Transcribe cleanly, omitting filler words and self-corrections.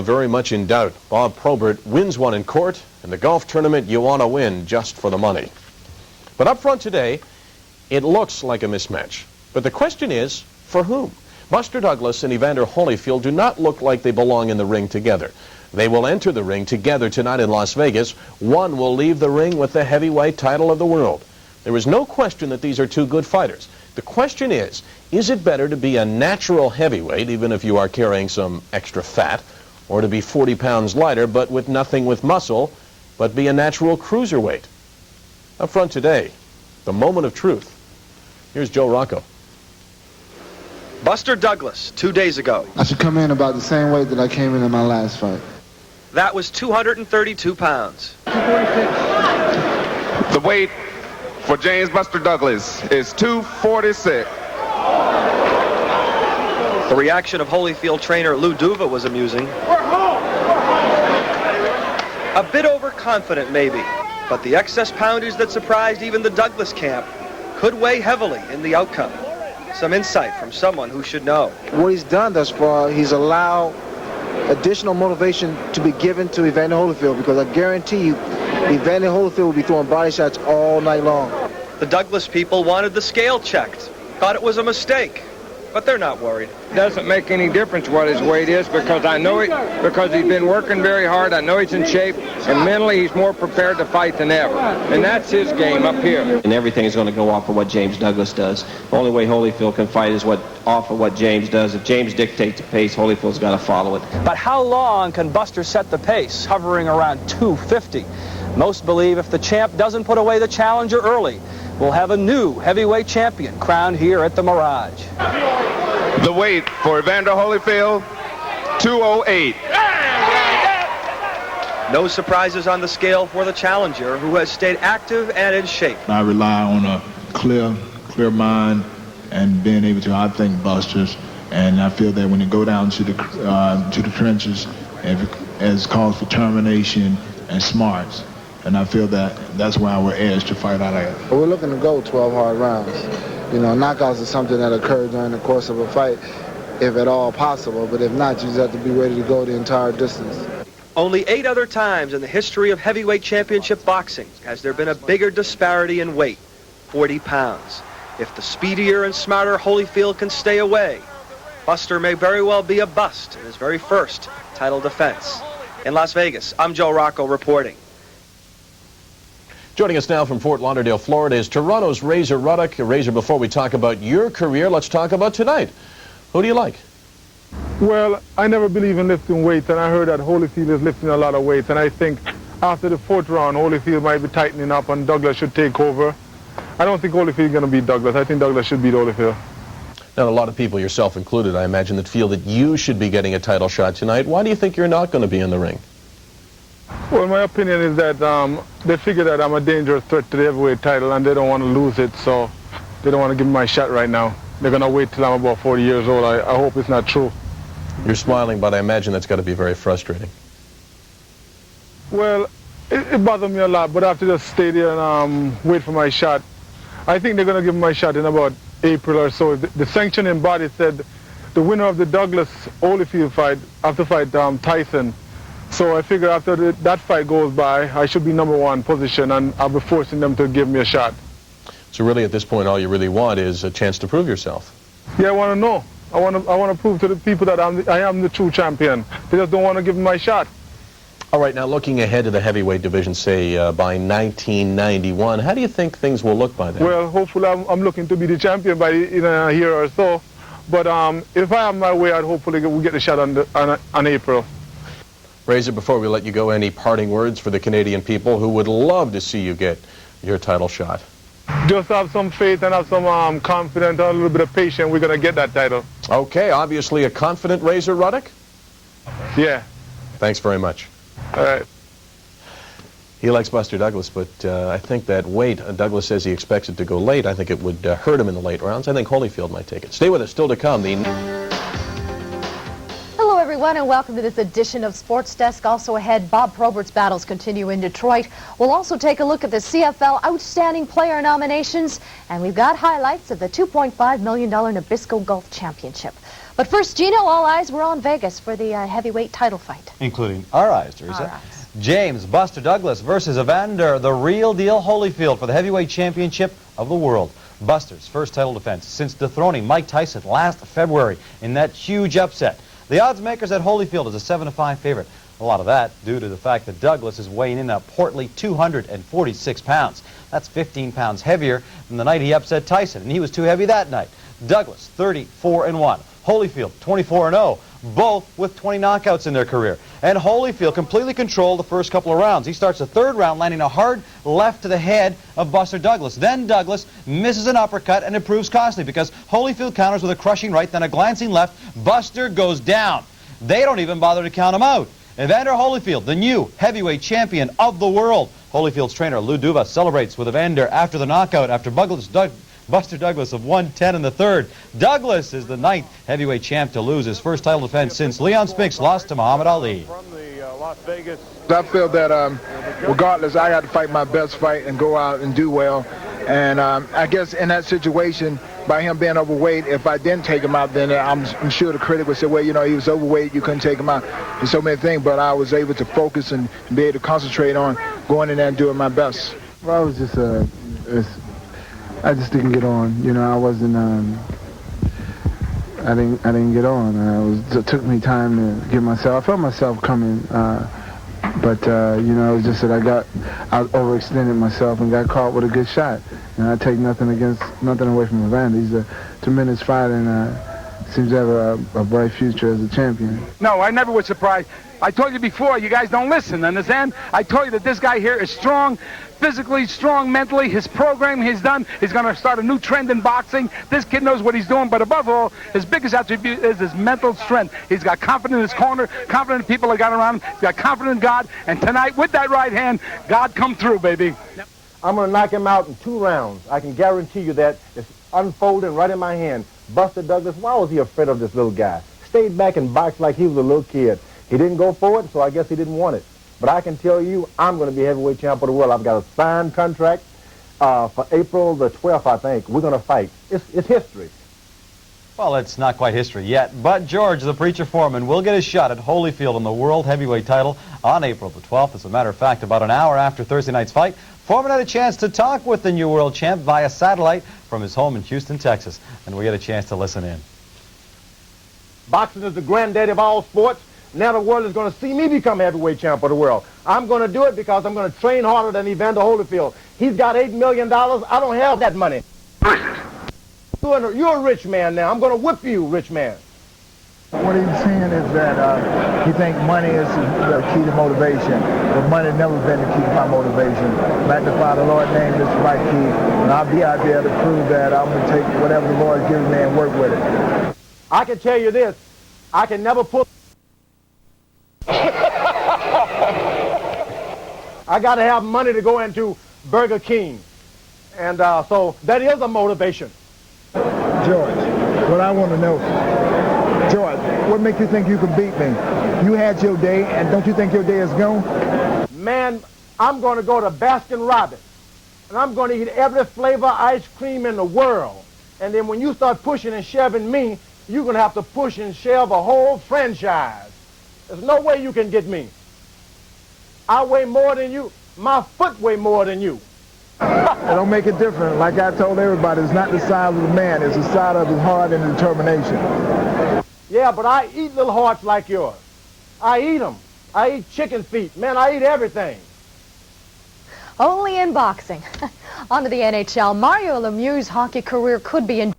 Very much in doubt. Bob Probert wins one in court. In the golf tournament, you want to win just for the money. But up front today, it looks like a mismatch. But the question is, for whom? Buster Douglas and Evander Holyfield do not look like they belong in the ring together. They will enter the ring together tonight in Las Vegas. One will leave the ring with the heavyweight title of the world. There is no question that these are two good fighters. The question is it better to be a natural heavyweight, even if you are carrying some extra fat, or to be 40 pounds lighter, but with nothing with muscle, but be a natural cruiserweight? Up front today, the moment of truth. Here's Joe Rocco. Buster Douglas, 2 days ago. I should come in about the same weight that I came in my last fight. That was 232 pounds. The weight for James Buster Douglas is 246. The reaction of Holyfield trainer Lou Duva was amusing. A bit overconfident, maybe, but the excess poundage that surprised even the Douglas camp could weigh heavily in the outcome. Some insight from someone who should know. What he's done thus far, he's allowed additional motivation to be given to Evander Holyfield, because I guarantee you, Evander Holyfield will be throwing body shots all night long. The Douglas people wanted the scale checked, thought it was a mistake, but they're not worried. It doesn't make any difference what his weight is, because I know it, because he's been working very hard. I know he's in shape, and mentally he's more prepared to fight than ever. And that's his game up here. And everything is going to go off of what James Douglas does. The only way Holyfield can fight is off of what James does. If James dictates the pace, Holyfield's got to follow it. But how long can Buster set the pace, hovering around 250? Most believe if the champ doesn't put away the challenger early, we'll have a new heavyweight champion crowned here at the Mirage. The weight for Evander Holyfield, 208. No surprises on the scale for the challenger, who has stayed active and in shape. I rely on a clear mind and being able to outthink Busters. And I feel that when you go down to the trenches, as calls for determination and smarts. And I feel that that's why we're edged to fight out of it. We're looking to go 12 hard rounds. You know, knockouts is something that occurs during the course of a fight, if at all possible. But if not, you just have to be ready to go the entire distance. Only 8 other times in the history of heavyweight championship boxing has there been a bigger disparity in weight, 40 pounds. If the speedier and smarter Holyfield can stay away, Buster may very well be a bust in his very first title defense. In Las Vegas, I'm Joe Rocco reporting. Joining us now from Fort Lauderdale, Florida, is Toronto's Razor Ruddock. Razor, before we talk about your career, let's talk about tonight. Who do you like? Well, I never believe in lifting weights, and I heard that Holyfield is lifting a lot of weights, and I think after the 4th round, Holyfield might be tightening up and Douglas should take over. I don't think Holyfield is going to beat Douglas. I think Douglas should beat Holyfield. Now, a lot of people, yourself included, I imagine, that feel that you should be getting a title shot tonight. Why do you think you're not going to be in the ring? Well, my opinion is that they figure that I'm a dangerous threat to the heavyweight title, and they don't want to lose it, so they don't want to give me my shot right now. They're going to wait till I'm about 40 years old. I hope it's not true. You're smiling, but I imagine that's got to be very frustrating. Well, it bothers me a lot, but I have to just stay there and wait for my shot. I think they're going to give me my shot in about April or so. The sanctioning body said the winner of the Douglas-Holyfield fight have to fight Tyson. So I figure after that fight goes by, I should be #1 position, and I'll be forcing them to give me a shot. So really, at this point, all you really want is a chance to prove yourself. Yeah, I want to know. I want to prove to the people that I am the true champion. They just don't want to give me my shot. All right, now looking ahead to the heavyweight division, say by 1991, how do you think things will look by then? Well, hopefully I'm looking to be the champion in a year or so. But if I have my way, I'd hopefully we'll get the shot on April. Razor, before we let you go, any parting words for the Canadian people who would love to see you get your title shot? Just have some faith and have some confidence and a little bit of patience. We're going to get that title. Okay, obviously a confident Razor Ruddock? Yeah. Thanks very much. All right. He likes Buster Douglas, but I think that weight, Douglas says he expects it to go late. I think it would hurt him in the late rounds. I think Holyfield might take it. Stay with us. Still to come. Hello, everyone, and welcome to this edition of Sports Desk. Also ahead, Bob Probert's battles continue in Detroit. We'll also take a look at the CFL Outstanding Player nominations, and we've got highlights of the $2.5 million Nabisco Golf Championship. But first, Gino, all eyes were on Vegas for the heavyweight title fight. Including our eyes, Teresa. Our eyes. James Buster Douglas versus Evander, the real deal Holyfield for the heavyweight championship of the world. Buster's first title defense since dethroning Mike Tyson last February in that huge upset. The odds makers at Holyfield is a 7-5 favorite. A lot of that due to the fact that Douglas is weighing in at portly 246 pounds. That's 15 pounds heavier than the night he upset Tyson, and he was too heavy that night. Douglas, 34-1. Holyfield, 24-0. Both with 20 knockouts in their career. And Holyfield completely controlled the first couple of rounds. He starts the third round landing a hard left to the head of Buster Douglas. Then Douglas misses an uppercut, and it proves costly because Holyfield counters with a crushing right, then a glancing left. Buster goes down. They don't even bother to count him out. Evander Holyfield, the new heavyweight champion of the world. Holyfield's trainer, Lou Duva, celebrates with Evander after the knockout after Buster Douglas of 110 in the third. Douglas is the 9th heavyweight champ to lose his first title defense since Leon Spinks lost to Muhammad Ali. From the Las Vegas. I feel that regardless, I got to fight my best fight and go out and do well. And I guess in that situation, by him being overweight, if I didn't take him out, then I'm sure the critic would say, well, you know, he was overweight, you couldn't take him out, and so many things. But I was able to focus and be able to concentrate on going in there and doing my best. Well, I was just, I just didn't get on. You know, I wasn't, I didn't get on. It took me time to get myself. I felt myself coming, but you know, it was just that I overextended myself and got caught with a good shot. And I take nothing away from Evander. He's a tremendous fighter and seems to have a bright future as a champion. No, I never was surprised. I told you before, you guys don't listen, understand? I told you that this guy here is strong, physically strong, mentally. His program he's done, he's going to start a new trend in boxing. This kid knows what he's doing, but above all, his biggest attribute is his mental strength. He's got confidence in his corner, confident in people that got around him. He's got confidence in God, and tonight, with that right hand, God come through, baby. I'm going to knock him out in 2 rounds. I can guarantee you that. It's unfolding right in my hand. Buster Douglas, why was he afraid of this little guy? Stayed back and boxed like he was a little kid. He didn't go for it, so I guess he didn't want it. But I can tell you, I'm going to be heavyweight champ of the world. I've got a signed contract for April the 12th, I think. We're going to fight. It's history. Well, it's not quite history yet, but George, the preacher foreman, will get a shot at Holyfield in the world heavyweight title on April the 12th. As a matter of fact, about an hour after Thursday night's fight, Foreman had a chance to talk with the new world champ via satellite from his home in Houston, Texas, and we get a chance to listen in. Boxing is the granddaddy of all sports. Now the world is going to see me become heavyweight champ of the world. I'm going to do it because I'm going to train harder than Evander Holyfield. He's got $8 million. I don't have that money. You're a rich man now. I'm going to whip you, rich man. What he's saying is that he thinks money is the key to motivation, but money never been the key to my motivation. Magnify the Lord's name is the right key, and I'll be out there to prove that I'm going to take whatever the Lord gives me and work with it. I can tell you this, I can never pull... I got to have money to go into Burger King, and so that is a motivation. George, what I want to know, George, what makes you think you can beat me? You had your day, and don't you think your day is gone? Man, I'm going to go to Baskin-Robbins, and I'm going to eat every flavor ice cream in the world. And then when you start pushing and shoving me, you're going to have to push and shove a whole franchise. There's no way you can get me. I weigh more than you. My foot weigh more than you. It don't make it different. Like I told everybody, it's not the size of the man, it's the size of his heart and determination. Yeah, but I eat little hearts like yours. I eat them. I eat chicken feet. Man, I eat everything. Only in boxing. On to the NHL. Mario Lemieux's hockey career could be in